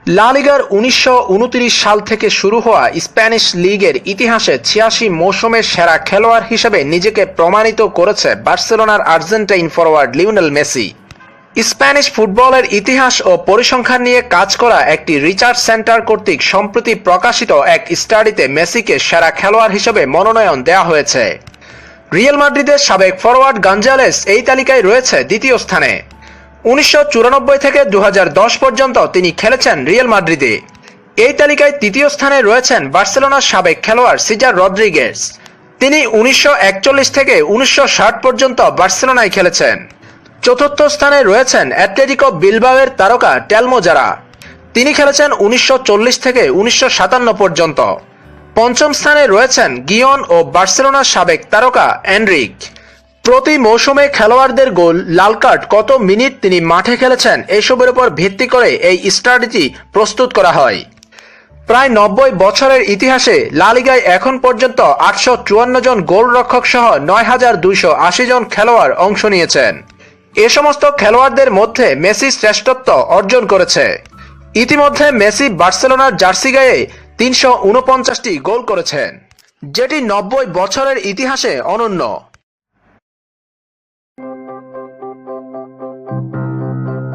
লা লিগার ১৯২৯ সাল থেকে শুরু হওয়া স্প্যানিশ লিগের ইতিহাসে ৮৬ মৌসুমের সেরা খেলোয়াড় হিসেবে নিজেকে প্রমাণিত করেছে বার্সেলোনার Argentine forward Lionel Messi. Spanish ফুটবলের ইতিহাস ও পরিসংখ্যান নিয়ে কাজ করা একটি রিসার্চ সেন্টার কর্তৃক সম্প্রতি প্রকাশিত এক স্টাডিতে মেসিকে সেরা খেলোয়াড় হিসেবে মনোনয়ন দেওয়া হয়েছে। রিয়াল মাদ্রিদের সাবেক ফরোয়ার্ড গঞ্জালেস এই তালিকায় রয়েছে দ্বিতীয় স্থানে। ১৯৯৪ থেকে ২০১০ পর্যন্ত তিনি খেলেছেন রিয়াল মাদ্রিদে। এই তালিকায় তৃতীয় স্থানে রয়েছেন বার্সেলোনার সাবেক খেলোয়াড় সিজার রদ্রিগেজ। তিনি ১৯৪১ থেকে ১৯৬০ পর্যন্ত বার্সেলোনায় খেলেছেন। চতুর্থ স্থানে রয়েছেন অ্যাটলেটিকো বিলবাওয়ের তারকা টেলমো জারা। তিনি খেলেছেন ১৯৪০ থেকে ১৯৫৭ পর্যন্ত। পঞ্চম স্থানে রয়েছেন গিয়ন ও বার্সেলোনার সাবেক তারকা এনরিক। প্রতি মৌসুমে খেলোয়াড়দের গোল, লাল কার্ড, কত মিনিট তিনি মাঠে খেলেছেন এসবের উপর ভিত্তি করে এই স্টাডিটি প্রস্তুত করা হয়। প্রায় ৯০ বছরের ইতিহাসে লা লিগায় এখন পর্যন্ত ৮৫৪ জন গোলরক্ষক সহ ৯,২৮০ জন খেলোয়াড় অংশ নিয়েছেন। এ সমস্ত খেলোয়াড়দের মধ্যে মেসি শ্রেষ্ঠত্ব অর্জন করেছে। ইতিমধ্যে মেসি বার্সেলোনার জার্সি গায়ে ৩৪৯টি গোল করেছেন, যেটি ৯০ বছরের ইতিহাসে অনন্য।